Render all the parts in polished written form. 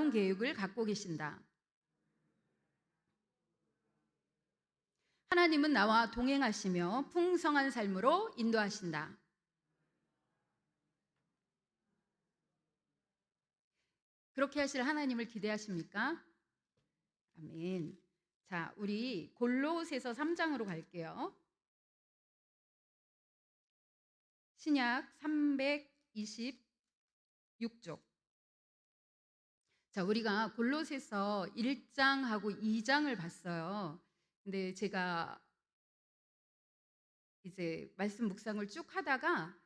놀라운 계획을 갖고 계신다. 하나님은 나와 동행하시며 풍성한 삶으로 인도하신다. 그렇게 하실 하나님을 기대하십니까? 아멘. 자, 우리 골로새서 3장으로 갈게요. 신약 326쪽. 자, 우리가 골로새서 1장하고 2장을 봤어요. 근데 제가 이제 말씀 묵상을 쭉 하다가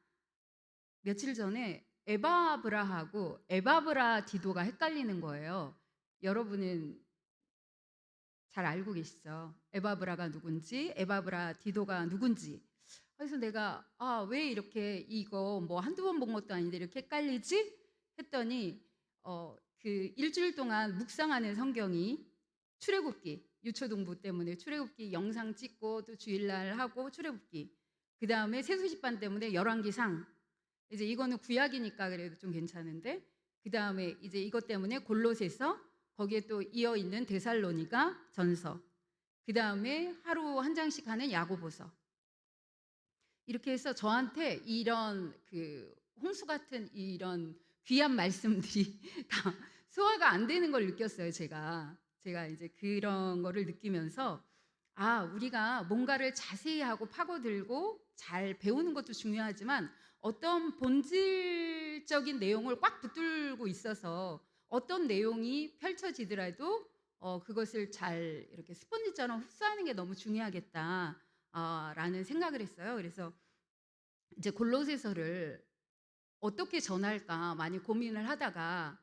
며칠 전에 에바브라하고 에바브라디도가 헷갈리는 거예요. 여러분은 잘 알고 계시죠? 에바브라가 누군지, 에바브라디도가 누군지. 그래서 내가 왜 이렇게 이거 뭐 한두 번 본 것도 아닌데 이렇게 헷갈리지? 했더니 그 일주일 동안 묵상하는 성경이 출애굽기, 유초동부 때문에 출애굽기 영상 찍고 또 주일날 하고 출애굽기, 그 다음에 세수시반 때문에 열왕기상, 이제 이거는 구약이니까 그래도 좀 괜찮은데, 그 다음에 이제 이것 때문에 골로새서, 거기에 또 이어 있는 데살로니가 전서, 그 다음에 하루 한 장씩 하는 야고보서. 이렇게 해서 저한테 이런 그 홍수 같은 이런 귀한 말씀들이 다 소화가 안 되는 걸 느꼈어요. 제가 이제 그런 거를 느끼면서 우리가 뭔가를 자세히 하고 파고들고 잘 배우는 것도 중요하지만 어떤 본질적인 내용을 꽉 붙들고 있어서 어떤 내용이 펼쳐지더라도 그것을 잘 이렇게 스펀지처럼 흡수하는 게 너무 중요하겠다 라는 생각을 했어요. 그래서 이제 골로새서를 어떻게 전할까 많이 고민을 하다가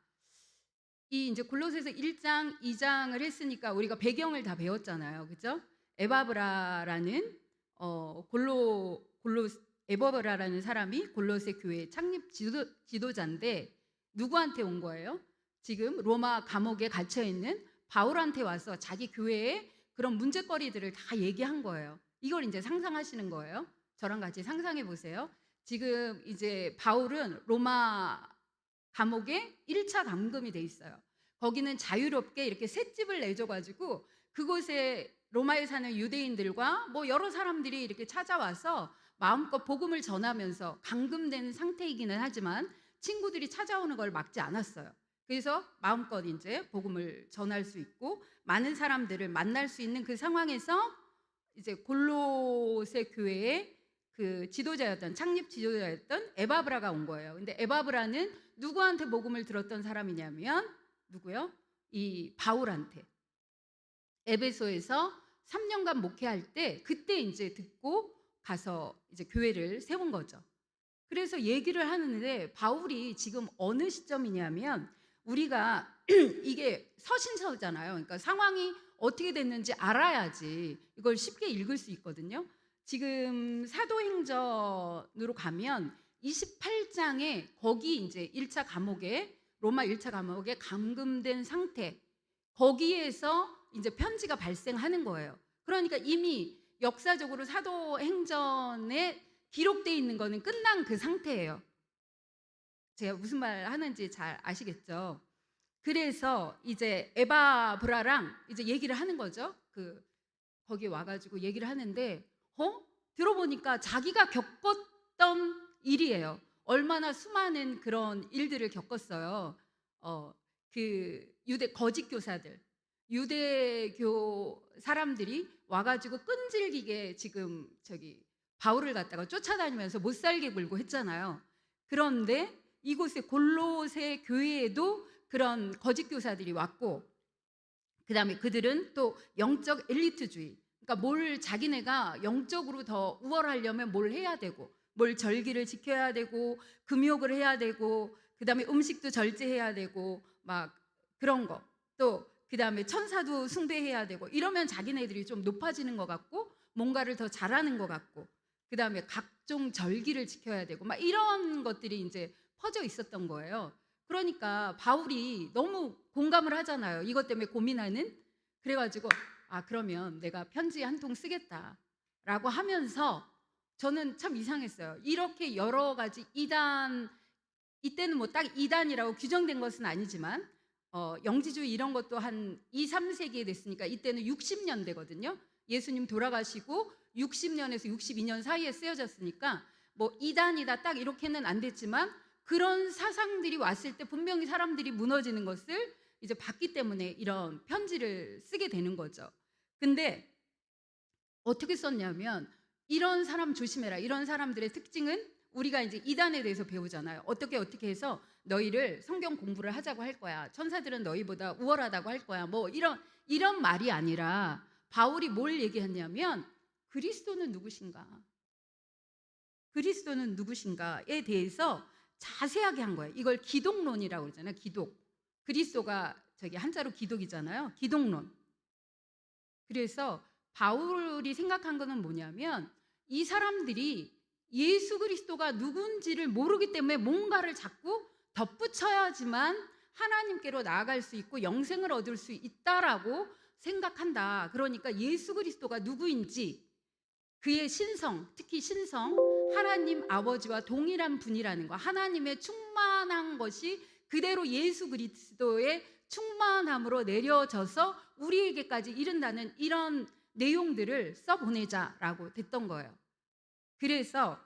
이 이제 골로새서 1장, 2장을 했으니까 우리가 배경을 다 배웠잖아요. 그죠? 에바브라라는 에바브라라는 사람이 골로새 교회 창립 지도자인데 누구한테 온 거예요? 지금 로마 감옥에 갇혀 있는 바울한테 와서 자기 교회의 그런 문제거리들을 다 얘기한 거예요. 이걸 이제 상상하시는 거예요. 저랑 같이 상상해 보세요. 지금 이제 바울은 로마 감옥에 1차 감금이 돼 있어요. 거기는 자유롭게 이렇게 셋집을 내줘가지고 그곳에 로마에 사는 유대인들과 뭐 여러 사람들이 이렇게 찾아와서 마음껏 복음을 전하면서 감금된 상태이기는 하지만 친구들이 찾아오는 걸 막지 않았어요. 그래서 마음껏 이제 복음을 전할 수 있고 많은 사람들을 만날 수 있는 그 상황에서 이제 골로새 교회의 그 지도자였던 창립 지도자였던 에바브라가 온 거예요. 근데 에바브라는 누구한테 복음을 들었던 사람이냐면 누구요? 이 바울한테. 에베소에서 3년간 목회할 때 그때 이제 듣고 가서 이제 교회를 세운 거죠. 그래서 얘기를 하는데 바울이 지금 어느 시점이냐면 우리가 이게 서신서잖아요. 그러니까 상황이 어떻게 됐는지 알아야지 이걸 쉽게 읽을 수 있거든요. 지금 사도행전으로 가면 28장에 거기 이제 1차 감옥에 로마 1차 감옥에 감금된 상태, 거기에서 이제 편지가 발생하는 거예요. 그러니까 이미 역사적으로 사도행전에 기록되어 있는 거는 끝난 그 상태예요. 제가 무슨 말 하는지 잘 아시겠죠? 그래서 이제 에바브라랑 이제 얘기를 하는 거죠. 거기 와가지고 얘기를 하는데 들어보니까 자기가 겪었던 일이에요. 얼마나 수많은 그런 일들을 겪었어요. 그 거짓 교사들, 유대교 사람들이 와가지고 끈질기게 지금 바울을 갖다가 쫓아다니면서 못 살게 굴고 했잖아요. 그런데 이곳에 골로새 교회에도 그런 거짓 교사들이 왔고, 그 다음에 그들은 또 영적 엘리트주의, 그러니까 자기네가 영적으로 더 우월하려면 뭘 해야 되고, 뭘 절기를 지켜야 되고, 금욕을 해야 되고, 그 다음에 음식도 절제해야 되고, 막 그런 거. 또 그 다음에 천사도 숭배해야 되고, 이러면 자기네들이 좀 높아지는 것 같고, 뭔가를 더 잘하는 것 같고, 그 다음에 각종 절기를 지켜야 되고, 막 이런 것들이 이제 퍼져 있었던 거예요. 그러니까 바울이 너무 공감을 하잖아요. 이것 때문에 고민하는. 그래가지고 그러면 내가 편지 한 통 쓰겠다라고 하면서 저는 참 이상했어요. 이렇게 여러 가지 이단, 이때는 뭐 딱 이단이라고 규정된 것은 아니지만 영지주의 이런 것도 한 2, 3세기에 됐으니까 이때는 60년대거든요. 예수님 돌아가시고 60년에서 62년 사이에 쓰여졌으니까 뭐 이단이다 딱 이렇게는 안 됐지만 그런 사상들이 왔을 때 분명히 사람들이 무너지는 것을 이제 봤기 때문에 이런 편지를 쓰게 되는 거죠. 근데 어떻게 썼냐면 이런 사람 조심해라. 이런 사람들의 특징은 우리가 이제 이단에 대해서 배우잖아요. 어떻게 해서 너희를 성경 공부를 하자고 할 거야. 천사들은 너희보다 우월하다고 할 거야. 뭐 이런 말이 아니라 바울이 뭘 얘기했냐면 그리스도는 누구신가? 그리스도는 누구신가에 대해서 자세하게 한 거예요. 이걸 기독론이라고 그러잖아요. 기독. 그리스도가 저기 한자로 기독이잖아요. 기독론. 그래서 바울이 생각한 거는 뭐냐면 이 사람들이 예수 그리스도가 누군지를 모르기 때문에 뭔가를 자꾸 덧붙여야지만 하나님께로 나아갈 수 있고 영생을 얻을 수 있다라고 생각한다. 그러니까 예수 그리스도가 누구인지 그의 신성, 특히 신성, 하나님 아버지와 동일한 분이라는 거, 하나님의 충만한 것이 그대로 예수 그리스도의 충만함으로 내려져서 우리에게까지 이른다는 이런 내용들을 써보내자라고 됐던 거예요. 그래서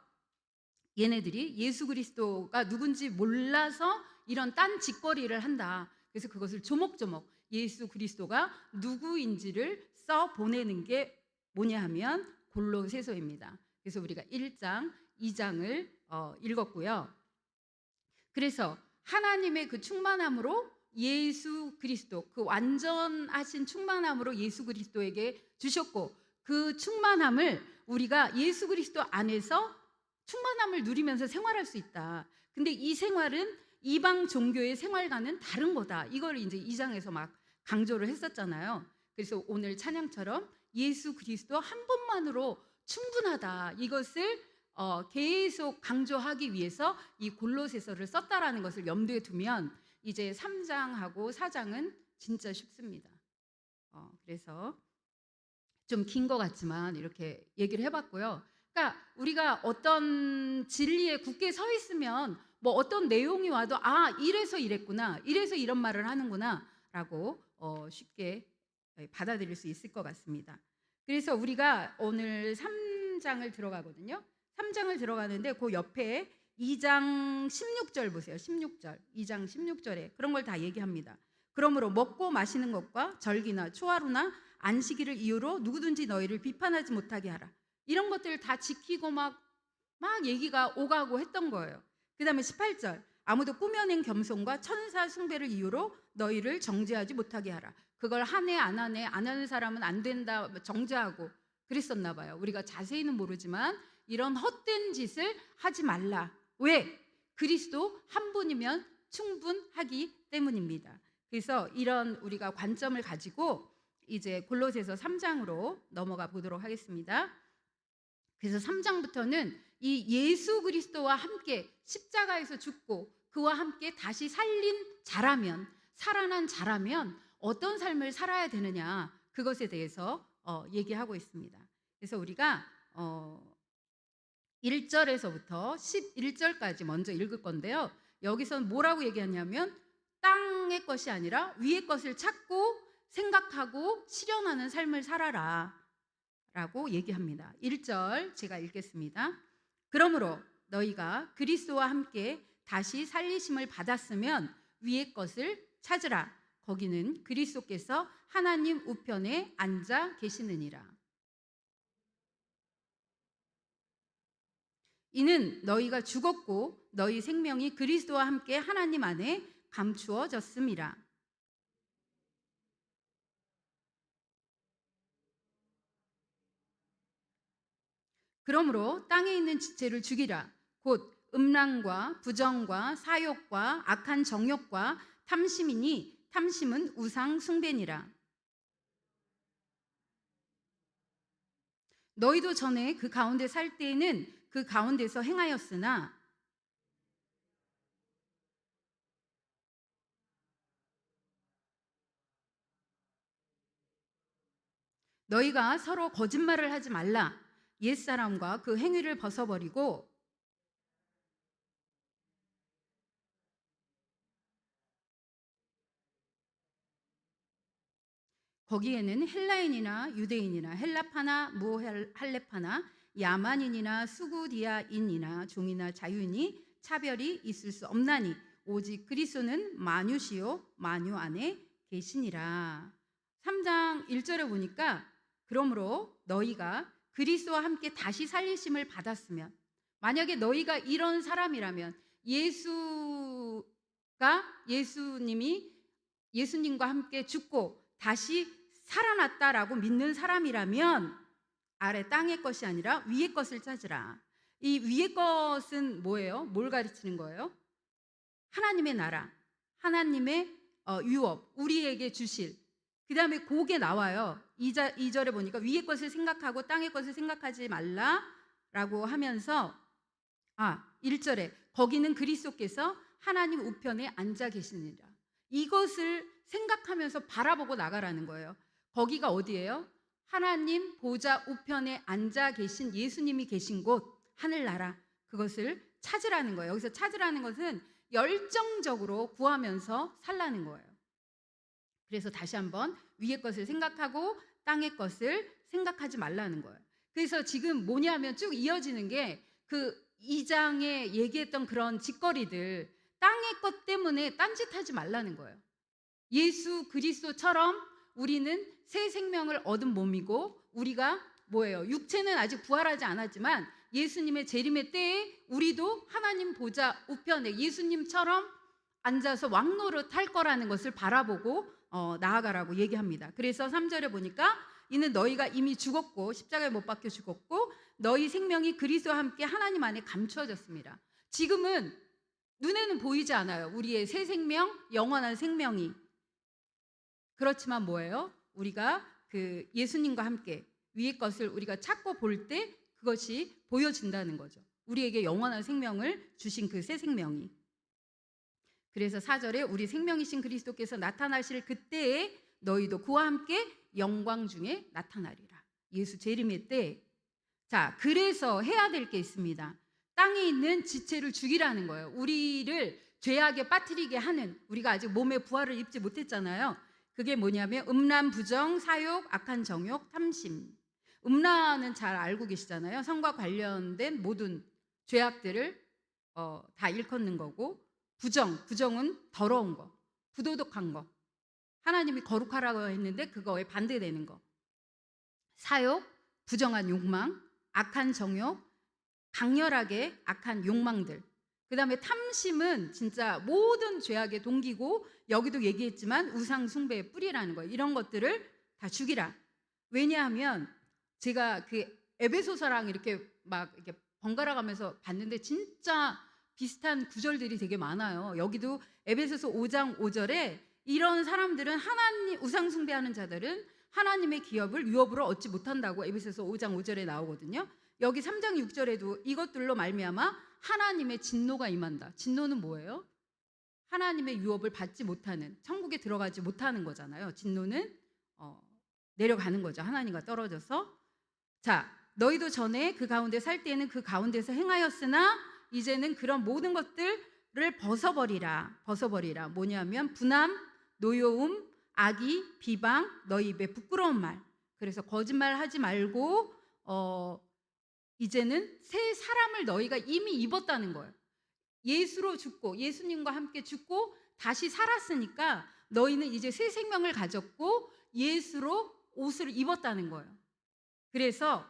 얘네들이 예수 그리스도가 누군지 몰라서 이런 딴 짓거리를 한다. 그래서 그것을 조목조목 예수 그리스도가 누구인지를 써보내는 게 뭐냐 하면 골로새서입니다. 그래서 우리가 1장, 2장을 읽었고요. 그래서 하나님의 그 충만함으로 예수 그리스도, 그 완전하신 충만함으로 예수 그리스도에게 주셨고 그 충만함을 우리가 예수 그리스도 안에서 충만함을 누리면서 생활할 수 있다. 근데 이 생활은 이방 종교의 생활과는 다른 거다. 이걸 이제 2장에서 막 강조를 했었잖아요. 그래서 오늘 찬양처럼 예수 그리스도 한 분만으로 충분하다. 이것을 계속 강조하기 위해서 이 골로새서를 썼다라는 것을 염두에 두면 이제 3장하고 4장은 진짜 쉽습니다. 그래서 좀 긴 것 같지만 이렇게 얘기를 해봤고요. 그러니까 우리가 어떤 진리에 굳게 서 있으면 뭐 어떤 내용이 와도 이래서 이랬구나, 이래서 이런 말을 하는구나 라고 쉽게 받아들일 수 있을 것 같습니다. 그래서 우리가 오늘 3장을 들어가거든요. 3장을 들어가는데 그 옆에 2장 16절 보세요. 16절. 2장 16절에 그런 걸 다 얘기합니다. 그러므로 먹고 마시는 것과 절기나 초하루나 안식일을 이유로 누구든지 너희를 비판하지 못하게 하라. 이런 것들을 다 지키고 막 얘기가 오가고 했던 거예요. 그 다음에 18절. 아무도 꾸며낸 겸손과 천사 숭배를 이유로 너희를 정죄하지 못하게 하라. 그걸 하네 안 하네, 안 하는 사람은 안 된다 정죄하고 그랬었나 봐요. 우리가 자세히는 모르지만 이런 헛된 짓을 하지 말라. 왜? 그리스도 한 분이면 충분하기 때문입니다. 그래서 이런 우리가 관점을 가지고 이제 골로새서 3장으로 넘어가 보도록 하겠습니다. 그래서 3장부터는 이 예수 그리스도와 함께 십자가에서 죽고 그와 함께 다시 살아난 자라면 어떤 삶을 살아야 되느냐, 그것에 대해서 얘기하고 있습니다. 그래서 우리가 1절에서부터 11절까지 먼저 읽을 건데요. 여기서는 뭐라고 얘기하냐면 땅의 것이 아니라 위의 것을 찾고 생각하고 실현하는 삶을 살아라 라고 얘기합니다. 1절 제가 읽겠습니다. 그러므로 너희가 그리스도와 함께 다시 살리심을 받았으면 위의 것을 찾으라. 거기는 그리스도께서 하나님 우편에 앉아 계시느니라. 이는 너희가 죽었고 너희 생명이 그리스도와 함께 하나님 안에 감추어졌음이라. 그러므로 땅에 있는 지체를 죽이라. 곧 음란과 부정과 사욕과 악한 정욕과 탐심이니 탐심은 우상 숭배니라. 너희도 전에 그 가운데 살 때에는 그 가운데서 행하였으나 너희가 서로 거짓말을 하지 말라. 옛사람과 그 행위를 벗어버리고 거기에는 헬라인이나 유대인이나 헬라파나 무할레파나 야만인이나 수구디아인이나 종이나 자유인이 차별이 있을 수 없나니 오직 그리스도는 만유시요 만유 안에 계시니라. 3장 1절에 보니까 그러므로 너희가 그리스도와 함께 다시 살리심을 받았으면, 만약에 너희가 이런 사람이라면, 예수님과 함께 죽고 다시 살아났다라고 믿는 사람이라면 아래 땅의 것이 아니라 위의 것을 찾으라. 이 위의 것은 뭐예요? 뭘 가르치는 거예요? 하나님의 나라, 하나님의 유업, 우리에게 주실. 그 다음에 그게 나와요. 2절에 보니까 위의 것을 생각하고 땅의 것을 생각하지 말라라고 하면서 1절에 거기는 그리스도께서 하나님 우편에 앉아 계시니라. 이것을 생각하면서 바라보고 나가라는 거예요. 거기가 어디예요? 하나님 보좌 우편에 앉아 계신 예수님이 계신 곳, 하늘나라, 그것을 찾으라는 거예요. 여기서 찾으라는 것은 열정적으로 구하면서 살라는 거예요. 그래서 다시 한번 위의 것을 생각하고 땅의 것을 생각하지 말라는 거예요. 그래서 지금 뭐냐면 쭉 이어지는 게 그 2장에 얘기했던 그런 짓거리들, 땅의 것 때문에 딴짓하지 말라는 거예요. 예수 그리스도처럼 우리는 새 생명을 얻은 몸이고, 우리가 뭐예요? 육체는 아직 부활하지 않았지만 예수님의 재림의 때에 우리도 하나님 보좌 우편에 예수님처럼 앉아서 왕노릇 할 거라는 것을 바라보고 나아가라고 얘기합니다. 그래서 3절에 보니까 이는 너희가 이미 죽었고 십자가에 못 박혀 죽었고 너희 생명이 그리스도와 함께 하나님 안에 감추어졌습니다. 지금은 눈에는 보이지 않아요. 우리의 새 생명, 영원한 생명이. 그렇지만 뭐예요? 우리가 그 예수님과 함께 위의 것을 우리가 찾고 볼 때 그것이 보여진다는 거죠. 우리에게 영원한 생명을 주신 그 새 생명이. 그래서 4절에 우리 생명이신 그리스도께서 나타나실 그때에 너희도 그와 함께 영광 중에 나타나리라. 예수 재림의 때. 자, 그래서 해야 될 게 있습니다. 땅에 있는 지체를 죽이라는 거예요. 우리를 죄악에 빠뜨리게 하는, 우리가 아직 몸의 부활을 입지 못했잖아요. 그게 뭐냐면 음란, 부정, 사욕, 악한 정욕, 탐심. 음란은 잘 알고 계시잖아요. 성과 관련된 모든 죄악들을 다 일컫는 거고, 부정은 더러운 거, 부도덕한 거, 하나님이 거룩하라고 했는데 그거에 반대되는 거. 사욕, 부정한 욕망, 악한 정욕, 강렬하게 악한 욕망들. 그 다음에 탐심은 진짜 모든 죄악의 동기고, 여기도 얘기했지만 우상 숭배의 뿌리라는 거예요. 이런 것들을 다 죽이라. 왜냐하면 제가 그 에베소서랑 이렇게 막 이렇게 번갈아 가면서 봤는데 진짜 비슷한 구절들이 되게 많아요. 여기도 에베소서 5장 5절에 이런 사람들은 하나님, 우상 숭배하는 자들은 하나님의 기업을 유업으로 얻지 못한다고 에베소서 5장 5절에 나오거든요. 여기 3장 6절에도 이것들로 말미암아 하나님의 진노가 임한다. 진노는 뭐예요? 하나님의 유업을 받지 못하는, 천국에 들어가지 못하는 거잖아요. 진노는 내려가는 거죠. 하나님과 떨어져서. 자, 너희도 전에 그 가운데 살 때에는 그 가운데서 행하였으나 이제는 그런 모든 것들을 벗어버리라. 뭐냐면 분함, 노여움, 악의, 비방, 너희 입에 부끄러운 말. 그래서 거짓말 하지 말고 이제는 새 사람을 너희가 이미 입었다는 거예요. 예수로 죽고 예수님과 함께 죽고 다시 살았으니까 너희는 이제 새 생명을 가졌고 예수로 옷을 입었다는 거예요. 그래서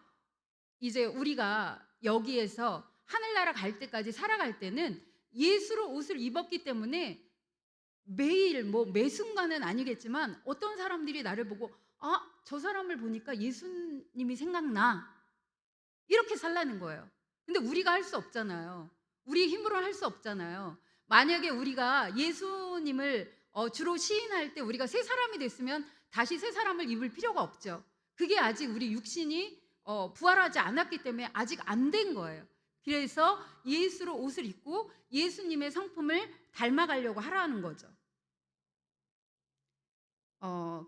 이제 우리가 여기에서 하늘나라 갈 때까지 살아갈 때는 예수로 옷을 입었기 때문에 매일 매 순간은 아니겠지만 어떤 사람들이 나를 보고 저 사람을 보니까 예수님이 생각나, 이렇게 살라는 거예요. 근데 우리가 할 수 없잖아요. 우리 힘으로는 할 수 없잖아요. 만약에 우리가 예수님을 주로 시인할 때 우리가 새 사람이 됐으면 다시 새 사람을 입을 필요가 없죠. 그게 아직 우리 육신이 부활하지 않았기 때문에 아직 안 된 거예요. 그래서 예수로 옷을 입고 예수님의 성품을 닮아가려고 하라는 거죠.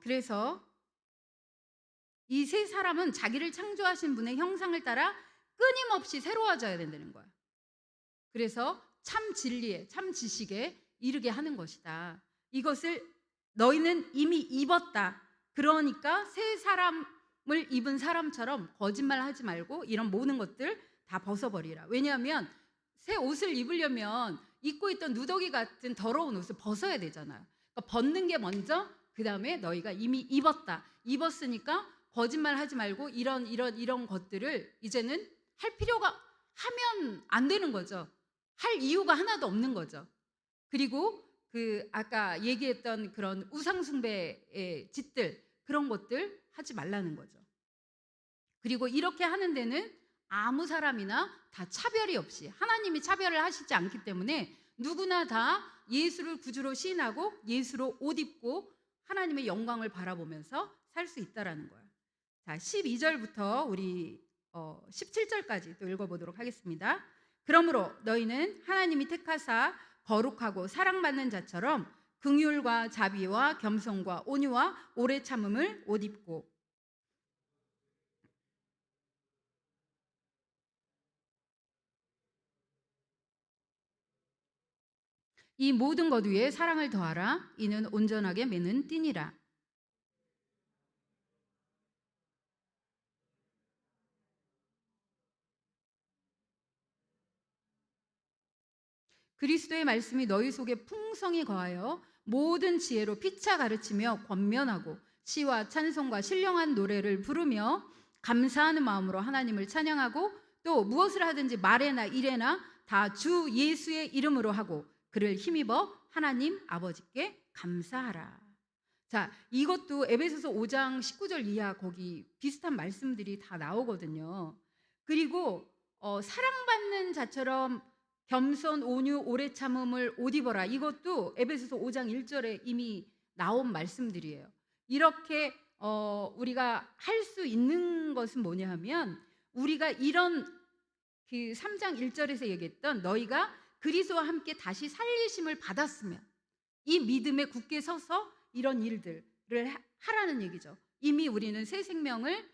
그래서 이 세 사람은 자기를 창조하신 분의 형상을 따라 끊임없이 새로워져야 된다는 거야. 그래서 참 진리에, 참 지식에 이르게 하는 것이다. 이것을 너희는 이미 입었다. 그러니까 새 사람을 입은 사람처럼 거짓말하지 말고 이런 모든 것들 다 벗어버리라. 왜냐하면 새 옷을 입으려면 입고 있던 누더기 같은 더러운 옷을 벗어야 되잖아요. 그러니까 벗는 게 먼저, 그 다음에 너희가 이미 입었다. 입었으니까 거짓말하지 말고 이런 것들을 이제는 할 필요가, 하면 안 되는 거죠. 할 이유가 하나도 없는 거죠. 그리고 그 아까 얘기했던 그런 우상숭배의 짓들, 그런 것들 하지 말라는 거죠. 그리고 이렇게 하는 데는 아무 사람이나 다 차별이 없이, 하나님이 차별을 하시지 않기 때문에 누구나 다 예수를 구주로 시인하고 예수로 옷 입고 하나님의 영광을 바라보면서 살 수 있다라는 거예요. 자, 12절부터 우리 17절까지 또 읽어보도록 하겠습니다. 그러므로 너희는 하나님이 택하사 거룩하고 사랑받는 자처럼 긍휼과 자비와 겸손과 온유와 오래 참음을 옷 입고, 이 모든 것 위에 사랑을 더하라. 이는 온전하게 매는 띠니라. 그리스도의 말씀이 너희 속에 풍성히 거하여 모든 지혜로 피차 가르치며 권면하고 시와 찬송과 신령한 노래를 부르며 감사하는 마음으로 하나님을 찬양하고, 또 무엇을 하든지 말에나 일에나 다 주 예수의 이름으로 하고 그를 힘입어 하나님 아버지께 감사하라. 자, 이것도 에베소서 5장 19절 이하 거기 비슷한 말씀들이 다 나오거든요. 그리고 사랑받는 자처럼 겸손, 온유, 오래 참음을 옷 입어라. 이것도 에베소서 5장 1절에 이미 나온 말씀들이에요. 이렇게 우리가 할 수 있는 것은 뭐냐 하면, 우리가 이런 그 3장 1절에서 얘기했던 너희가 그리스도와 함께 다시 살리심을 받았으면 이 믿음에 굳게 서서 이런 일들을 하라는 얘기죠. 이미 우리는 새 생명을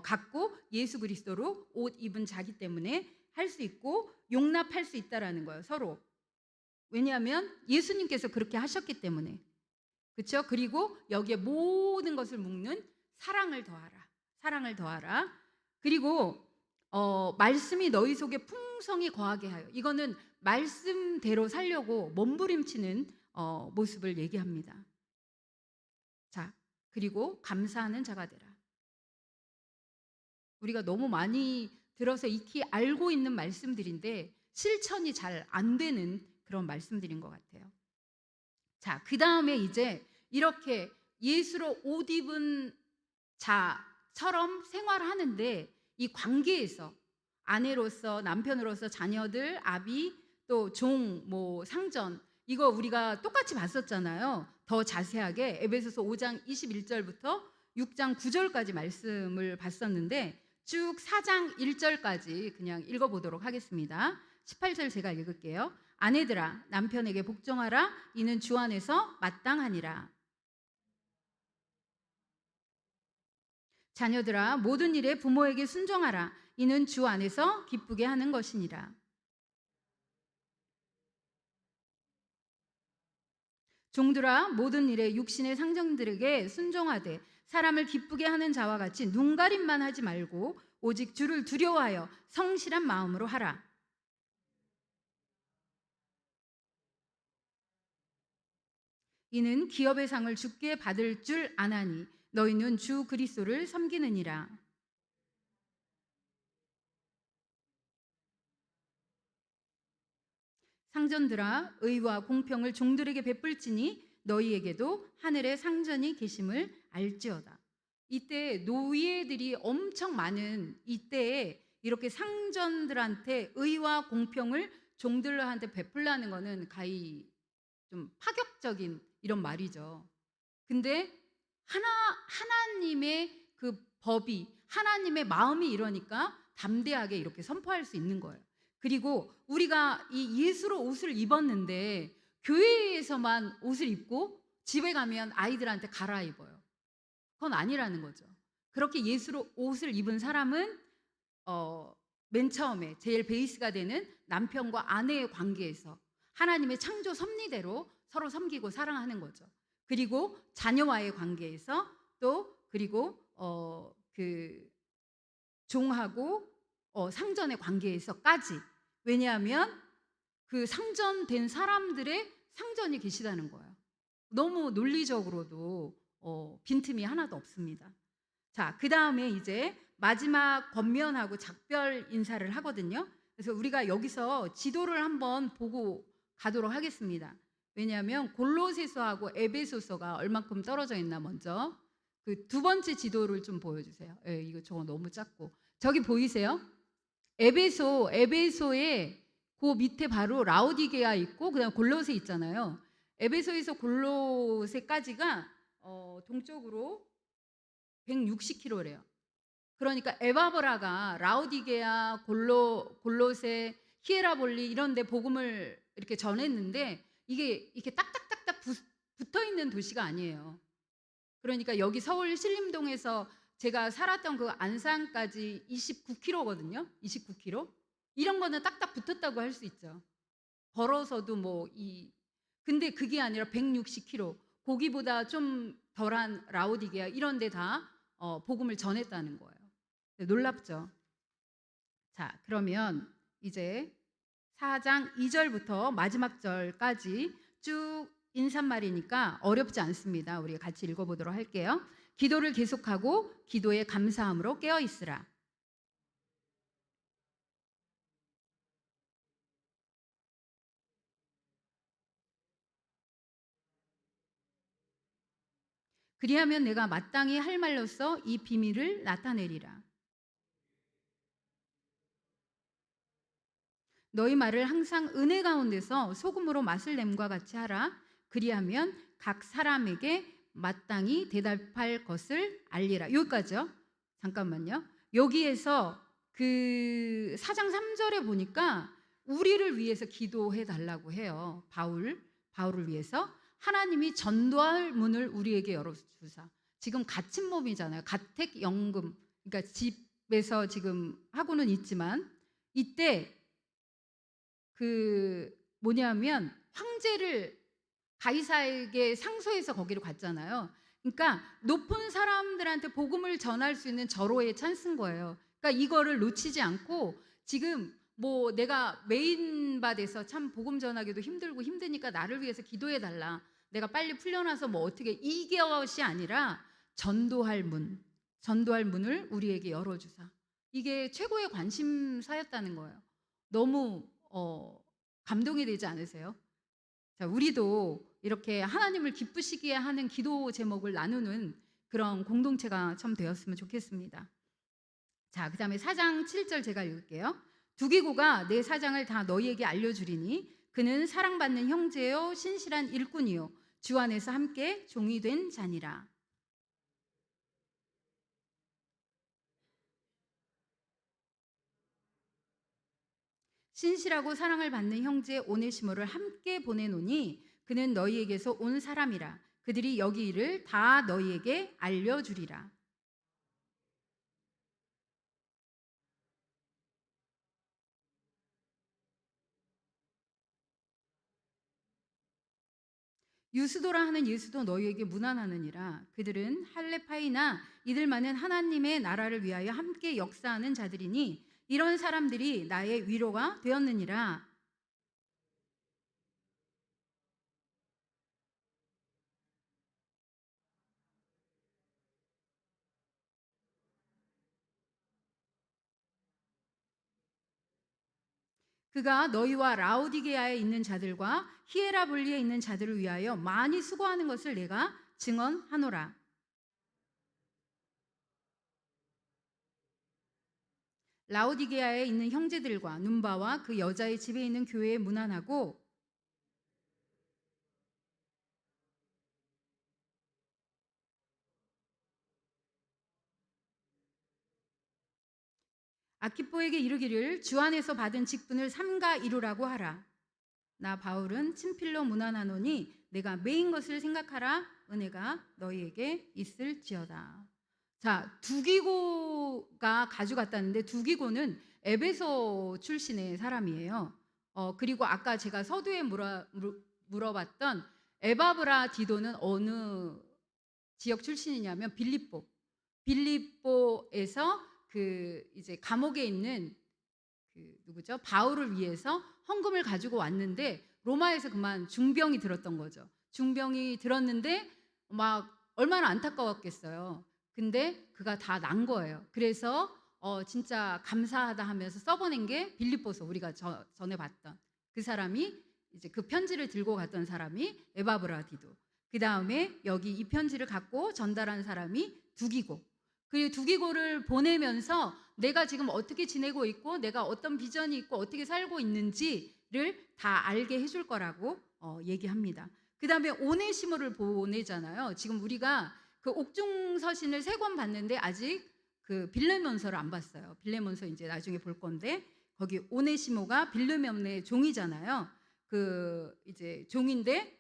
갖고 예수 그리스도로 옷 입은 자기 때문에 할 수 있고 용납할 수 있다라는 거예요, 서로. 왜냐하면 예수님께서 그렇게 하셨기 때문에. 그렇죠? 그리고 여기에 모든 것을 묶는 사랑을 더하라. 사랑을 더하라. 그리고 말씀이 너희 속에 풍성히 거하게 하여. 이거는 말씀대로 살려고 몸부림치는 모습을 얘기합니다. 자, 그리고 감사하는 자가 되라. 우리가 너무 많이 들어서 익히 알고 있는 말씀들인데 실천이 잘 안 되는 그런 말씀들인 것 같아요. 자, 그 다음에 이제 이렇게 예수로 옷 입은 자처럼 생활하는데, 이 관계에서 아내로서, 남편으로서, 자녀들, 아비, 또 종, 뭐 상전, 이거 우리가 똑같이 봤었잖아요. 더 자세하게 에베소서 5장 21절부터 6장 9절까지 말씀을 봤었는데 쭉 4장 1절까지 그냥 읽어보도록 하겠습니다. 18절 제가 읽을게요. 아내들아 남편에게 복종하라. 이는 주 안에서 마땅하니라. 자녀들아 모든 일에 부모에게 순종하라. 이는 주 안에서 기쁘게 하는 것이니라. 종들아 모든 일에 육신의 상정들에게 순종하되 사람을 기쁘게 하는 자와 같이 눈가림만 하지 말고 오직 주를 두려워하여 성실한 마음으로 하라. 이는 기업의 상을 주께 받을 줄 아나니 너희는 주 그리스도를 섬기느니라. 상전들아 의와 공평을 종들에게 베풀지니 너희에게도 하늘의 상전이 계심을 알지어다. 이때 노예들이 엄청 많은 이때에 이렇게 상전들한테 의와 공평을 종들한테 베풀라는 거는 가히 좀 파격적인 이런 말이죠. 근데 하나님의 그 법이, 하나님의 마음이 이러니까 담대하게 이렇게 선포할 수 있는 거예요. 그리고 우리가 이 예수로 옷을 입었는데 교회에서만 옷을 입고 집에 가면 아이들한테 갈아입어요. 그건 아니라는 거죠. 그렇게 예수로 옷을 입은 사람은 맨 처음에 제일 베이스가 되는 남편과 아내의 관계에서 하나님의 창조 섭리대로 서로 섬기고 사랑하는 거죠. 그리고 자녀와의 관계에서 또 그리고 그 종하고 상전의 관계에서까지. 왜냐하면 그 상전된 사람들의 상전이 계시다는 거예요. 너무 논리적으로도 빈틈이 하나도 없습니다. 자, 그다음에 이제 마지막 권면하고 작별 인사를 하거든요. 그래서 우리가 여기서 지도를 한번 보고 가도록 하겠습니다. 왜냐하면 골로새서하고 에베소서가 얼만큼 떨어져 있나 먼저 그 두 번째 지도를 좀 보여주세요. 이거 저거 너무 작고 저기 보이세요? 에베소에 그 밑에 바로 라오디게아 있고 그다음 골로새 있잖아요. 에베소에서 골로새까지가 동쪽으로 160km래요. 그러니까 에바브라가 라오디게아, 골로새, 히에라볼리 이런 데 복음을 이렇게 전했는데 이게 이렇게 딱딱딱딱 붙어 있는 도시가 아니에요. 그러니까 여기 서울 신림동에서 제가 살았던 그 안산까지 29km거든요. 29km. 이런 거는 딱딱 붙었다고 할 수 있죠. 걸어서도 근데 그게 아니라 160km. 거기보다 좀 덜한 라오디게아 이런 데 다 복음을 전했다는 거예요. 놀랍죠? 자, 그러면 이제 4장 2절부터 마지막 절까지 쭉 인사말이니까 어렵지 않습니다. 우리 같이 읽어보도록 할게요. 기도를 계속하고 기도에 감사함으로 깨어 있으라. 그리하면 내가 마땅히 할 말로써 이 비밀을 나타내리라. 너희 말을 항상 은혜 가운데서 소금으로 맛을 냄과 같이 하라. 그리하면 각 사람에게 마땅히 대답할 것을 알리라. 여기까지요. 잠깐만요. 여기에서 그 4장 3절에 보니까 우리를 위해서 기도해 달라고 해요. 바울을 위해서 하나님이 전도할 문을 우리에게 열어주사. 지금 갇힌 몸이잖아요. 가택연금. 그러니까 집에서 지금 하고는 있지만 이때 뭐냐면 황제를 가이사에게 상소해서 거기로 갔잖아요. 그러니까 높은 사람들한테 복음을 전할 수 있는 절호의 찬스인 거예요. 그러니까 이거를 놓치지 않고 지금 내가 메인밭에서 참 복음 전하기도 힘들고 힘드니까 나를 위해서 기도해 달라. 내가 빨리 풀려나서 어떻게 이것이 아니라 전도할 문을 우리에게 열어주사. 이게 최고의 관심사였다는 거예요. 너무 감동이 되지 않으세요? 자, 우리도 이렇게 하나님을 기쁘시게 하는 기도 제목을 나누는 그런 공동체가 참 되었으면 좋겠습니다. 자, 그 다음에 4장 7절 제가 읽을게요. 두기고가 내 사장을 다 너희에게 알려주리니 그는 사랑받는 형제요 신실한 일꾼이요 주 안에서 함께 종이 된 자니라. 신실하고 사랑을 받는 형제 오네시모를 함께 보내노니 그는 너희에게서 온 사람이라. 그들이 여기 일을 다 너희에게 알려주리라. 유스도라 하는 예수도 너희에게 문안하느니라. 그들은 할레파이나 이들만은 하나님의 나라를 위하여 함께 역사하는 자들이니 이런 사람들이 나의 위로가 되었느니라. 그가 너희와 라오디게아에 있는 자들과 히에라볼리에 있는 자들을 위하여 많이 수고하는 것을 내가 증언하노라. 라오디게아에 있는 형제들과 눈바와 그 여자의 집에 있는 교회에 문안하고 아키포에게 이르기를 주 안에서 받은 직분을 삼가 이루라고 하라. 나 바울은 친필로 문안하노니 내가 매인 것을 생각하라. 은혜가 너희에게 있을지어다. 자, 두기고가 가져갔다는데 두기고는 에베소 출신의 사람이에요. 그리고 아까 제가 서두에 물어봤던 에바브라 디도는 어느 지역 출신이냐면 빌립보에서 그 이제 감옥에 있는 그 누구죠? 바울을 위해서 헌금을 가지고 왔는데 로마에서 그만 중병이 들었던 거죠. 중병이 들었는데 막 얼마나 안타까웠겠어요. 근데 그가 다 난 거예요. 그래서 진짜 감사하다 하면서 써보낸 게 빌립보서, 우리가 전에 봤던 그 사람이, 이제 그 편지를 들고 갔던 사람이 에바브라디도, 그 다음에 여기 이 편지를 갖고 전달한 사람이 두기고, 그리고 두기고를 보내면서 내가 지금 어떻게 지내고 있고 내가 어떤 비전이 있고 어떻게 살고 있는지를 다 알게 해줄 거라고 얘기합니다. 그 다음에 오네시모를 보내잖아요. 지금 우리가 그 옥중서신을 3권 봤는데 아직 그 빌레몬서를 안 봤어요. 빌레몬서 이제 나중에 볼 건데, 거기 오네시모가 빌레몬의 종이잖아요. 그 이제 종인데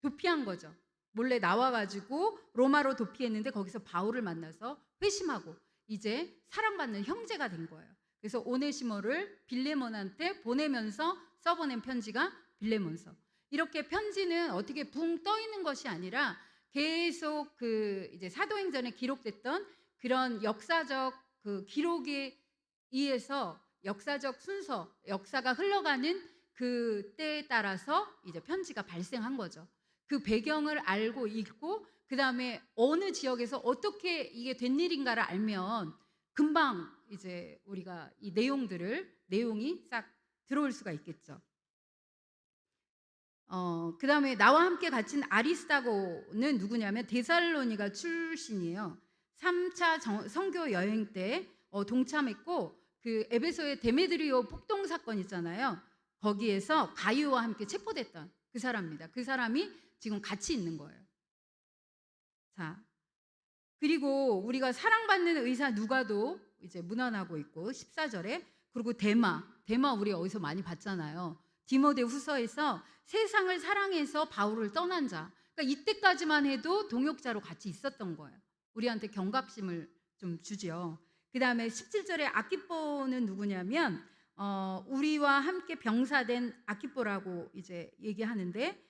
도피한 거죠. 몰래 나와가지고 로마로 도피했는데 거기서 바울을 만나서 회심하고 이제 사랑받는 형제가 된 거예요. 그래서 오네시모를 빌레몬한테 보내면서 써보낸 편지가 빌레몬서. 이렇게 편지는 어떻게 붕 떠 있는 것이 아니라 계속 그 이제 사도행전에 기록됐던 그런 역사적 그 기록에 의해서 역사적 순서, 역사가 흘러가는 그 때에 따라서 이제 편지가 발생한 거죠. 그 배경을 알고 읽고 그 다음에 어느 지역에서 어떻게 이게 된 일인가를 알면 금방 이제 우리가 이 내용이 싹 들어올 수가 있겠죠. 그 다음에 나와 함께 갇힌 아리스다고는 누구냐면 데살로니가 출신이에요. 3차 선교 여행 때 동참했고, 그 에베소의 데메드리오 폭동 사건 있잖아요. 거기에서 가이오와 함께 체포됐던 그 사람입니다. 그 사람이 지금 같이 있는 거예요. 자, 그리고 우리가 사랑받는 의사 누가도 이제 문안하고 있고 14절에, 그리고 데마 우리 어디서 많이 봤잖아요. 디모데 후서에서 세상을 사랑해서 바울을 떠난 자. 그러니까 이때까지만 해도 동역자로 같이 있었던 거예요. 우리한테 경각심을 좀 주죠. 그 다음에 17절에 아키뽀는 누구냐면 우리와 함께 병사된 아키뽀라고 이제 얘기하는데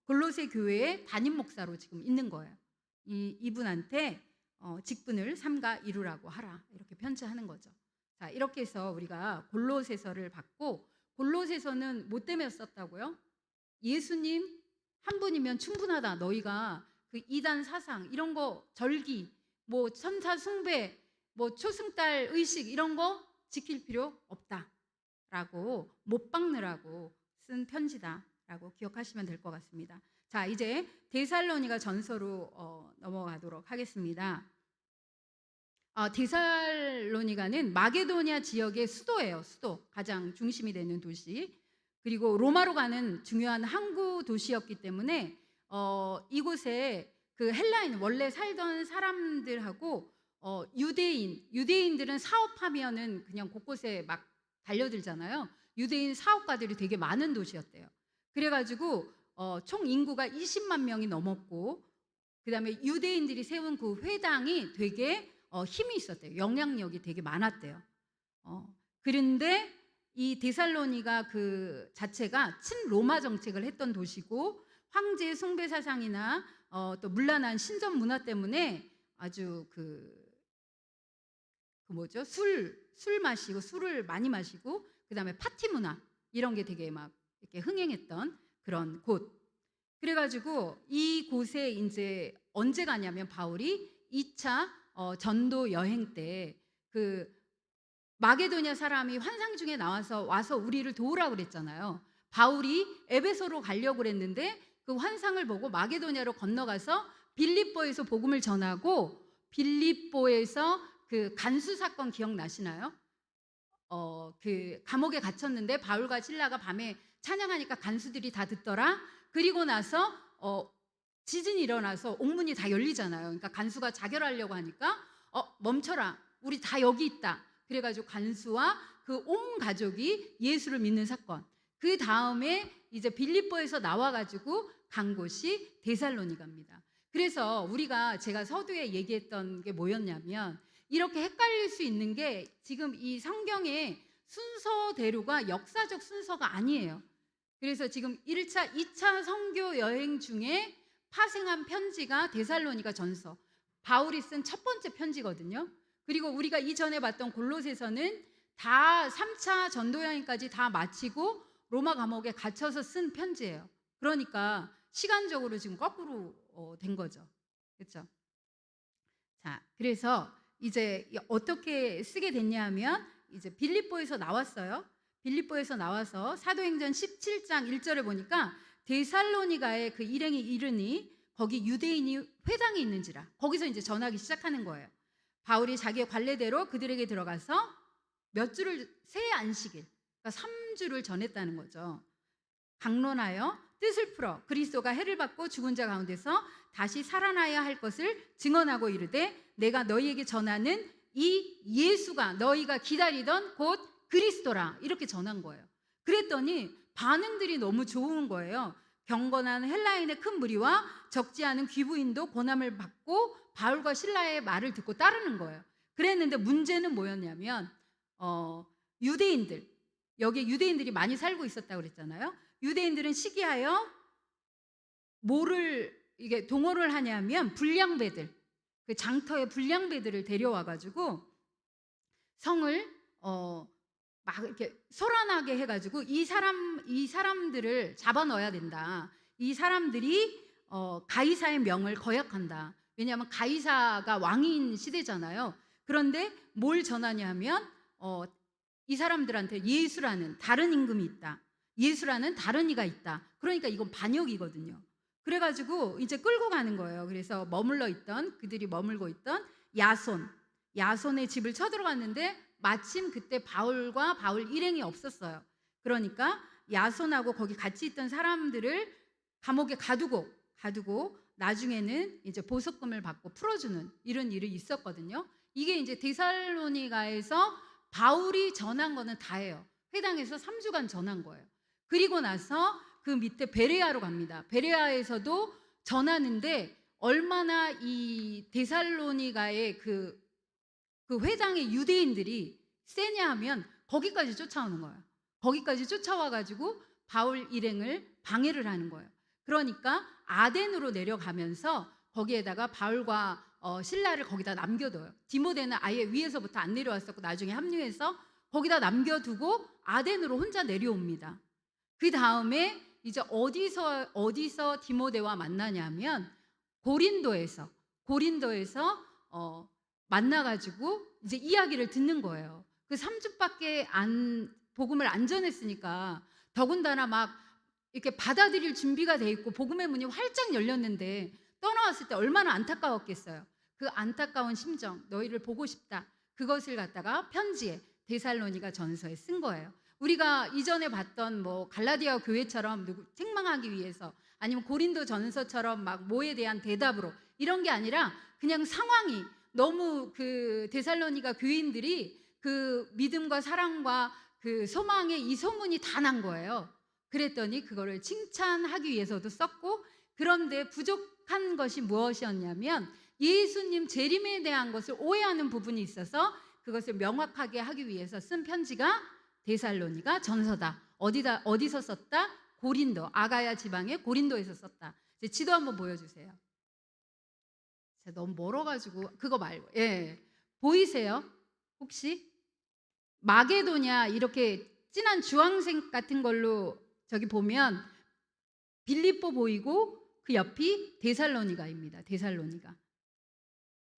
골로새 교회의 담임 목사로 지금 있는 거예요. 이분한테 직분을 삼가 이루라고 하라, 이렇게 편지하는 거죠. 자, 이렇게 해서 우리가 골로새서를 받고, 골로새서는 뭐 때문에 썼다고요? 예수님 한 분이면 충분하다. 너희가 그 이단 사상 이런 거, 절기, 뭐 천사 숭배, 뭐 초승달 의식 이런 거 지킬 필요 없다라고 못 박느라고 쓴 편지다라고 기억하시면 될 것 같습니다. 자, 이제 데살로니가 전서로 넘어가도록 하겠습니다. 데살로니가는 마게도니아 지역의 수도예요. 수도, 가장 중심이 되는 도시. 그리고 로마로 가는 중요한 항구 도시였기 때문에 이곳에 그 헬라인, 원래 살던 사람들하고 유대인들은 사업하면은 그냥 곳곳에 막 달려들잖아요. 유대인 사업가들이 되게 많은 도시였대요. 그래가지고 총 인구가 20만 명이 넘었고, 그 다음에 유대인들이 세운 그 회당이 되게 힘이 있었대요. 영향력이 되게 많았대요. 그런데 이 데살로니가 그 자체가 친로마 정책을 했던 도시고, 황제의 숭배 사상이나 또 문란한 신전 문화 때문에 아주 술 마시고, 술을 많이 마시고, 그 다음에 파티 문화 이런 게 되게 막 이렇게 흥행했던 그런 곳. 그래가지고 이 곳에 이제 언제 가냐면 바울이 2차 전도 여행 때 그 마게도냐 사람이 환상 중에 와서 우리를 도우라고 그랬잖아요. 바울이 에베소로 가려고 그랬는데 그 환상을 보고 마게도냐로 건너가서 빌립보에서 복음을 전하고, 빌립보에서 그 간수 사건 기억나시나요? 그 감옥에 갇혔는데 바울과 실라가 밤에 찬양하니까 간수들이 다 듣더라. 그리고 나서 지진이 일어나서 옥문이 다 열리잖아요. 그러니까 간수가 자결하려고 하니까 멈춰라, 우리 다 여기 있다. 그래가지고 간수와 그 온 가족이 예수를 믿는 사건. 그 다음에 이제 빌립보에서 나와가지고 간 곳이 데살로니가입니다. 그래서 제가 서두에 얘기했던 게 뭐였냐면, 이렇게 헷갈릴 수 있는 게 지금 이 성경의 순서대로가 역사적 순서가 아니에요. 그래서 지금 1차, 2차 선교 여행 중에 파생한 편지가 데살로니가 전서. 바울이 쓴 첫 번째 편지거든요. 그리고 우리가 이전에 봤던 골로새서는 다 3차 전도 여행까지 다 마치고 로마 감옥에 갇혀서 쓴 편지예요. 그러니까 시간적으로 지금 거꾸로 된 거죠. 그렇죠? 자, 그래서 이제 어떻게 쓰게 됐냐 하면 이제 빌립보에서 나왔어요. 빌립보에서 나와서 사도행전 17장 1절에 보니까 데살로니가에 그 일행이 이르니 거기 유대인이 회당이 있는지라. 거기서 이제 전하기 시작하는 거예요. 바울이 자기의 관례대로 그들에게 들어가서 몇 주를 새 안식일, 그러니까 3주를 전했다는 거죠. 강론하여 뜻을 풀어 그리스도가 해를 받고 죽은 자 가운데서 다시 살아나야 할 것을 증언하고 이르되 내가 너희에게 전하는 이 예수가 너희가 기다리던 곧 그리스도라, 이렇게 전한 거예요. 그랬더니 반응들이 너무 좋은 거예요. 경건한 헬라인의 큰 무리와 적지 않은 귀부인도 권함을 받고 바울과 실라의 말을 듣고 따르는 거예요. 그랬는데 문제는 뭐였냐면 유대인들, 여기에 유대인들이 많이 살고 있었다고 그랬잖아요. 유대인들은 시기하여 뭐를 이게 동원을 하냐면 불량배들, 그 장터의 불량배들을 데려와 가지고 성을 막 이렇게 소란하게 해가지고 이 사람들을 잡아 넣어야 된다. 이 사람들이 가이사의 명을 거역한다. 왜냐하면 가이사가 왕인 시대잖아요. 그런데 뭘 전하냐 하면 이 사람들한테 예수라는 다른 임금이 있다. 예수라는 다른 이가 있다. 그러니까 이건 반역이거든요. 그래가지고 이제 끌고 가는 거예요. 그래서 그들이 머물고 있던 야손의 집을 쳐들어갔는데 마침 그때 바울과 바울 일행이 없었어요. 그러니까 야손하고 거기 같이 있던 사람들을 감옥에 가두고 나중에는 이제 보석금을 받고 풀어주는 이런 일이 있었거든요. 이게 이제 데살로니가에서 바울이 전한 거는 다예요. 회당에서 3주간 전한 거예요. 그리고 나서 그 밑에 베레아로 갑니다. 베레아에서도 전하는데 얼마나 이 데살로니가의 그 회당의 유대인들이 세냐 하면 거기까지 쫓아오는 거예요. 거기까지 쫓아와 가지고 바울 일행을 방해를 하는 거예요. 그러니까 아덴으로 내려가면서 거기에다가 바울과 실라를 거기다 남겨둬요. 디모데는 아예 위에서부터 안 내려왔었고 나중에 합류해서 거기다 남겨두고 아덴으로 혼자 내려옵니다. 그 다음에 이제 어디서 디모데와 만나냐면 고린도에서 만나가지고 이제 이야기를 듣는 거예요. 그 3주밖에 복음을 안 전했으니까 더군다나 막 이렇게 받아들일 준비가 돼 있고 복음의 문이 활짝 열렸는데 떠나왔을 때 얼마나 안타까웠겠어요. 그 안타까운 심정, 너희를 보고 싶다. 그것을 갖다가 편지에 데살로니가 전서에 쓴 거예요. 우리가 이전에 봤던 뭐 갈라디아 교회처럼 누구 책망하기 위해서 아니면 고린도 전서처럼 막 뭐에 대한 대답으로 이런 게 아니라 그냥 상황이 너무 그 데살로니가 교인들이 그 믿음과 사랑과 그 소망의 이 소문이 다 난 거예요. 그랬더니 그거를 칭찬하기 위해서도 썼고, 그런데 부족한 것이 무엇이었냐면 예수님 재림에 대한 것을 오해하는 부분이 있어서 그것을 명확하게 하기 위해서 쓴 편지가 데살로니가 전서다. 어디서 썼다? 고린도, 아가야 지방의 고린도에서 썼다. 이제 지도 한번 보여주세요. 너무 멀어가지고 그거 말고, 예, 보이세요? 혹시 마게도냐 이렇게 진한 주황색 같은 걸로 저기 보면 빌립보 보이고 그 옆이 데살로니가입니다. 데살로니가.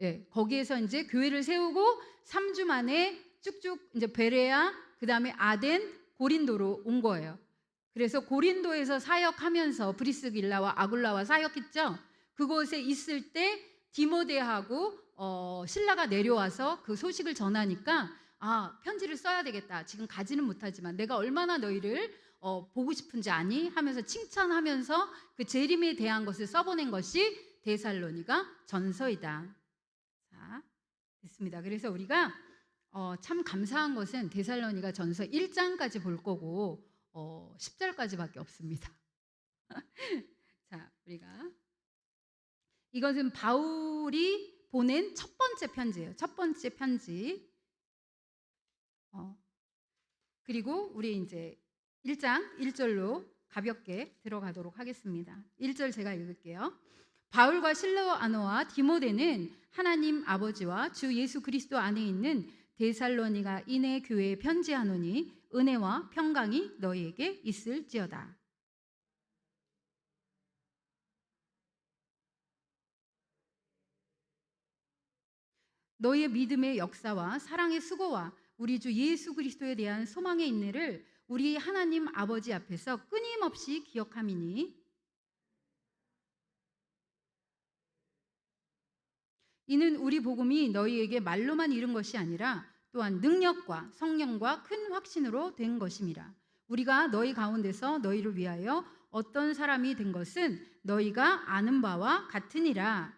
예, 거기에서 이제 교회를 세우고 3주 만에 쭉쭉 이제 베레아, 그 다음에 아덴, 고린도로 온 거예요. 그래서 고린도에서 사역하면서 브리스길라와 아굴라와 사역했죠. 그곳에 있을 때 디모데하고 신라가 내려와서 그 소식을 전하니까 편지를 써야 되겠다. 지금 가지는 못하지만 내가 얼마나 너희를 보고 싶은지 아니? 하면서 칭찬하면서 그 재림에 대한 것을 써보낸 것이 데살로니가 전서이다. 자, 됐습니다. 그래서 우리가 참 감사한 것은 데살로니가 전서 1장까지 볼 거고 10절까지밖에 없습니다. 자, 우리가 이것은 바울이 보낸 첫 번째 편지예요. 첫 번째 편지. 그리고 우리 이제 1장 1절로 가볍게 들어가도록 하겠습니다. 1절 제가 읽을게요. 바울과 실로아노와 디모데는 하나님 아버지와 주 예수 그리스도 안에 있는 데살로니가 인해 교회에 편지하노니 은혜와 평강이 너희에게 있을지어다. 너희의 믿음의 역사와 사랑의 수고와 우리 주 예수 그리스도에 대한 소망의 인내를 우리 하나님 아버지 앞에서 끊임없이 기억함이니 이는 우리 복음이 너희에게 말로만 이른 것이 아니라 또한 능력과 성령과 큰 확신으로 된 것임이라. 우리가 너희 가운데서 너희를 위하여 어떤 사람이 된 것은 너희가 아는 바와 같으니라.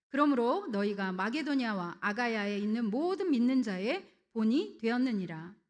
그러므로 너희가 마게도냐와 아가야에 있는 모든 믿는 자의 본이 되었느니라.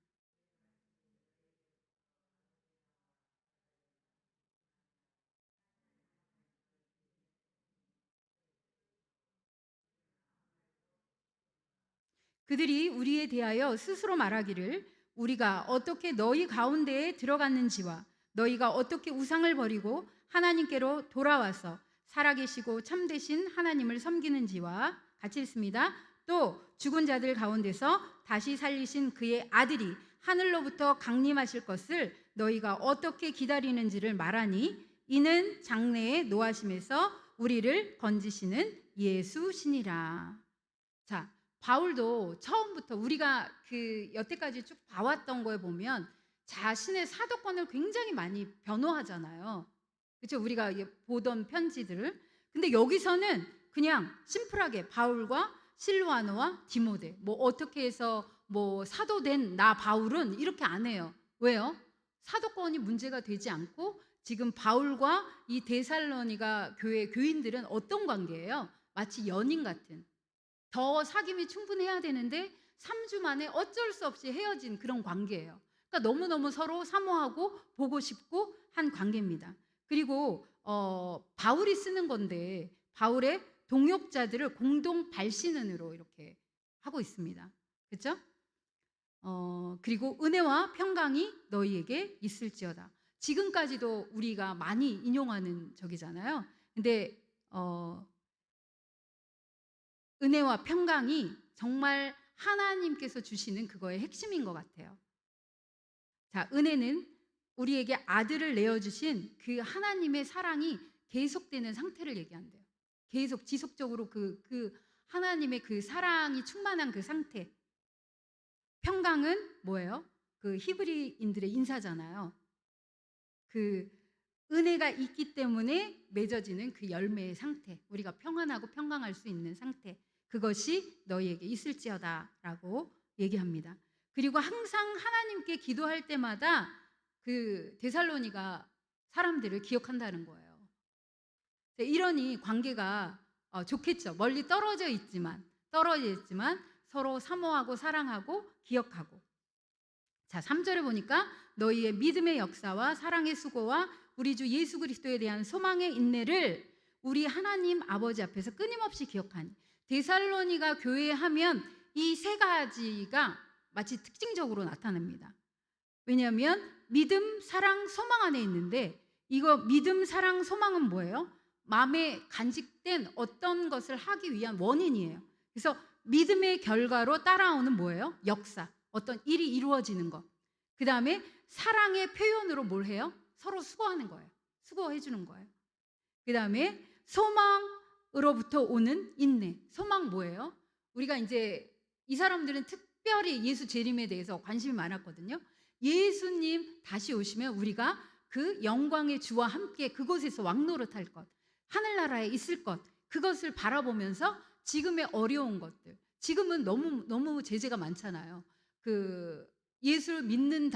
그들이 우리에 대하여 스스로 말하기를 우리가 어떻게 너희 가운데에 들어갔는지와 너희가 어떻게 우상을 버리고 하나님께로 돌아와서 살아계시고 참되신 하나님을 섬기는지와 같이 읽습니다. 또 죽은 자들 가운데서 다시 살리신 그의 아들이 하늘로부터 강림하실 것을 너희가 어떻게 기다리는지를 말하니 이는 장래에 노하심에서 우리를 건지시는 예수시니라. 자, 바울도 처음부터 우리가 그 여태까지 쭉 봐왔던 거에 보면 자신의 사도권을 굉장히 많이 변호하잖아요. 그렇죠? 우리가 보던 편지들을. 근데 여기서는 그냥 심플하게 바울과 실로아노와 디모데 뭐 어떻게 해서 뭐 사도된 나 바울은 이렇게 안 해요. 왜요? 사도권이 문제가 되지 않고 지금 바울과 이 데살로니가 교회 교인들은 어떤 관계예요? 마치 연인 같은. 더 사귐이 충분해야 되는데 3주 만에 어쩔 수 없이 헤어진 그런 관계예요. 그러니까 너무너무 서로 사모하고 보고 싶고 한 관계입니다. 그리고 바울이 쓰는 건데 바울의 동역자들을 공동 발신은으로 이렇게 하고 있습니다. 그렇죠? 그리고 은혜와 평강이 너희에게 있을지어다. 지금까지도 우리가 많이 인용하는 적이잖아요. 근데 은혜와 평강이 정말 하나님께서 주시는 그거의 핵심인 것 같아요. 자, 은혜는 우리에게 아들을 내어주신 그 하나님의 사랑이 계속되는 상태를 얘기한대요. 계속 지속적으로 그 하나님의 그 사랑이 충만한 그 상태. 평강은 뭐예요? 그 히브리인들의 인사잖아요. 그 은혜가 있기 때문에 맺어지는 그 열매의 상태. 우리가 평안하고 평강할 수 있는 상태. 그것이 너희에게 있을지어다라고 얘기합니다. 그리고 항상 하나님께 기도할 때마다 그 데살로니가 사람들을 기억한다는 거예요. 이러니 관계가 좋겠죠. 멀리 떨어져 있지만 서로 사모하고 사랑하고 기억하고. 자, 3절에 보니까 너희의 믿음의 역사와 사랑의 수고와 우리 주 예수 그리스도에 대한 소망의 인내를 우리 하나님 아버지 앞에서 끊임없이 기억하니. 데살로니가 교회 하면 이 세 가지가 마치 특징적으로 나타납니다. 왜냐하면 믿음, 사랑, 소망 안에 있는데 이거 믿음, 사랑, 소망은 뭐예요? 마음에 간직된 어떤 것을 하기 위한 원인이에요. 그래서 믿음의 결과로 따라오는 뭐예요? 역사, 어떤 일이 이루어지는 것. 그 다음에 사랑의 표현으로 뭘 해요? 서로 수고하는 거예요. 수고해 주는 거예요. 그 다음에 소망으로부터 오는 인내. 소망 뭐예요? 우리가 이제 이 사람들은 특별히 예수 재림에 대해서 관심이 많았거든요. 예수님 다시 오시면 우리가 그 영광의 주와 함께 그곳에서 왕노릇할 것, 하늘나라에 있을 것, 그것을 바라보면서 지금의 어려운 것들, 지금은 너무 제재가 많잖아요. 그 예수를 믿는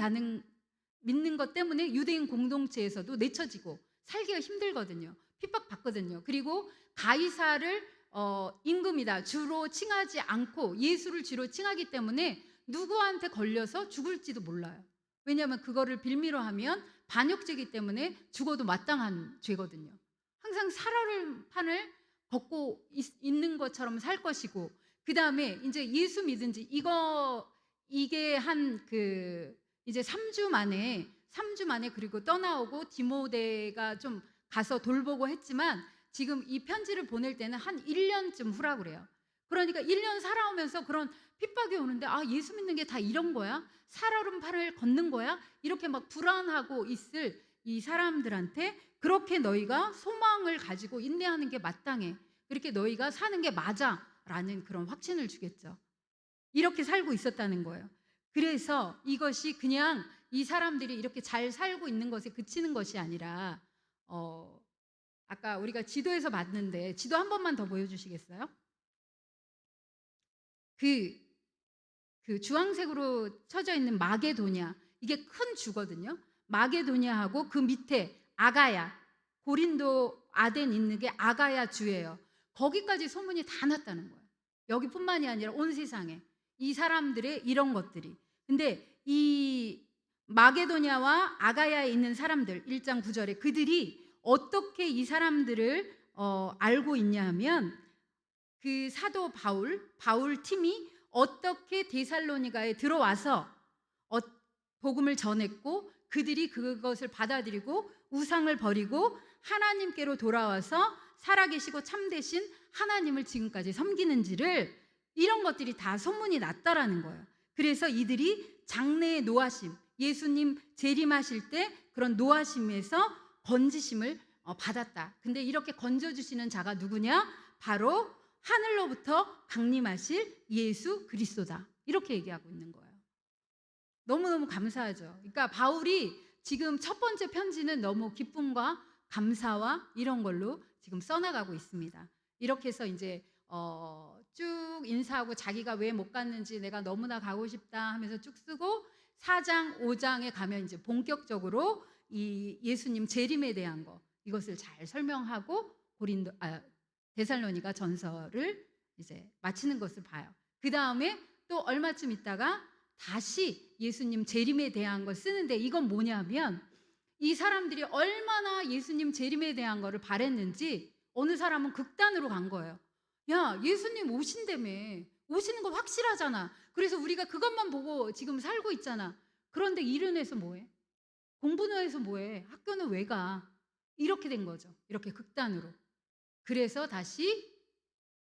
것 때문에 유대인 공동체에서도 내쳐지고 살기가 힘들거든요. 핍박받거든요. 그리고 가이사를 임금이다 주로 칭하지 않고 예수를 주로 칭하기 때문에 누구한테 걸려서 죽을지도 몰라요. 왜냐하면 그거를 빌미로 하면 반역죄이기 때문에 죽어도 마땅한 죄거든요. 항상 살아를 판을 걷고 있는 것처럼 살 것이고, 그 다음에 이제 예수 믿은지 이게 한 그 이제 3주 만에 그리고 떠나오고 디모데가 좀 가서 돌보고 했지만 지금 이 편지를 보낼 때는 한 1년쯤 후라고 그래요. 그러니까 1년 살아오면서 그런 핍박이 오는데 예수 믿는 게 다 이런 거야? 살얼음판을 걷는 거야? 이렇게 막 불안하고 있을 이 사람들한테 그렇게 너희가 소망을 가지고 인내하는 게 마땅해. 그렇게 너희가 사는 게 맞아. 라는 그런 확신을 주겠죠. 이렇게 살고 있었다는 거예요. 그래서 이것이 그냥 이 사람들이 이렇게 잘 살고 있는 것에 그치는 것이 아니라 아까 우리가 지도에서 봤는데 지도 한 번만 더 보여주시겠어요? 그 주황색으로 쳐져 있는 마게도냐, 이게 큰 주거든요. 마게도냐하고 그 밑에 아가야, 고린도 아덴 있는 게 아가야 주예요. 거기까지 소문이 다 났다는 거예요. 여기뿐만이 아니라 온 세상에 이 사람들의 이런 것들이. 근데 이 마게도냐와 아가야에 있는 사람들 1장 9절에 그들이 어떻게 이 사람들을 알고 있냐 하면 그 사도 바울 팀이 어떻게 데살로니가에 들어와서 복음을 전했고 그들이 그것을 받아들이고 우상을 버리고 하나님께로 돌아와서 살아계시고 참되신 하나님을 지금까지 섬기는지를 이런 것들이 다 소문이 났다라는 거예요. 그래서 이들이 장래의 노하심, 예수님 재림하실 때 그런 노하심에서 건지심을 받았다. 근데 이렇게 건져주시는 자가 누구냐? 바로 하늘로부터 강림하실 예수 그리스도다. 이렇게 얘기하고 있는 거예요. 너무너무 감사하죠. 그러니까 바울이 지금 첫 번째 편지는 너무 기쁨과 감사와 이런 걸로 지금 써나가고 있습니다. 이렇게 해서 이제 쭉 인사하고 자기가 왜 못 갔는지 내가 너무나 가고 싶다 하면서 쭉 쓰고 4장, 5장에 가면 이제 본격적으로 이 예수님 재림에 대한 거 이것을 잘 설명하고 데살로니가 전서를 이제 마치는 것을 봐요. 그 다음에 또 얼마쯤 있다가 다시 예수님 재림에 대한 걸 쓰는데 이건 뭐냐면 이 사람들이 얼마나 예수님 재림에 대한 거를 바랬는지 어느 사람은 극단으로 간 거예요. 야, 예수님 오신다며. 오시는 거 확실하잖아. 그래서 우리가 그것만 보고 지금 살고 있잖아. 그런데 일은 해서 뭐해? 공부는 해서 뭐해? 학교는 왜 가? 이렇게 된 거죠. 이렇게 극단으로. 그래서 다시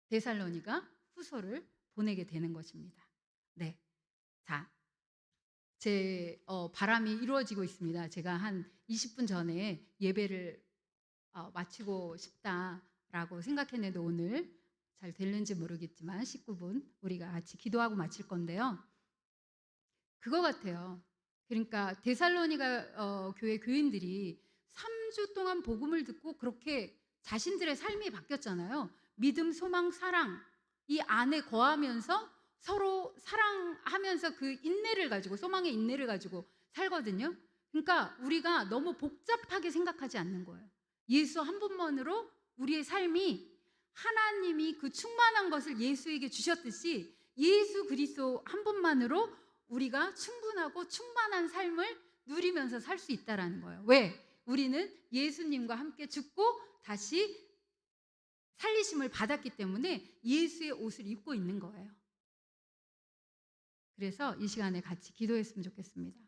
데살로니가 후서를 보내게 되는 것입니다. 네, 자, 제 바람이 이루어지고 있습니다. 제가 한 20분 전에 예배를 마치고 싶다라고 생각했는데 오늘 잘 될는지 모르겠지만 19분 우리가 같이 기도하고 마칠 건데요. 그거 같아요. 그러니까 데살로니가 교회 교인들이 3주 동안 복음을 듣고 그렇게 자신들의 삶이 바뀌었잖아요. 믿음, 소망, 사랑 이 안에 거하면서 서로 사랑하면서 그 인내를 가지고 소망의 인내를 가지고 살거든요. 그러니까 우리가 너무 복잡하게 생각하지 않는 거예요. 예수 한 분만으로 우리의 삶이 하나님이 그 충만한 것을 예수에게 주셨듯이 예수 그리스도 한 분만으로 우리가 충분하고 충만한 삶을 누리면서 살 수 있다라는 거예요. 왜? 우리는 예수님과 함께 죽고 다시 살리심을 받았기 때문에 예수의 옷을 입고 있는 거예요. 그래서 이 시간에 같이 기도했으면 좋겠습니다.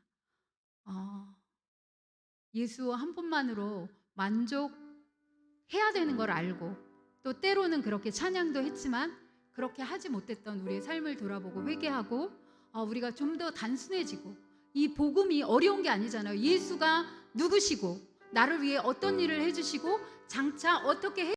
예수 한 분만으로 만족해야 되는 걸 알고 또 때로는 그렇게 찬양도 했지만 그렇게 하지 못했던 우리의 삶을 돌아보고 회개하고 우리가 좀 더 단순해지고 이 복음이 어려운 게 아니잖아요. 예수가 누구시고 나를 위해 어떤 일을 해주시고 장차 어떻게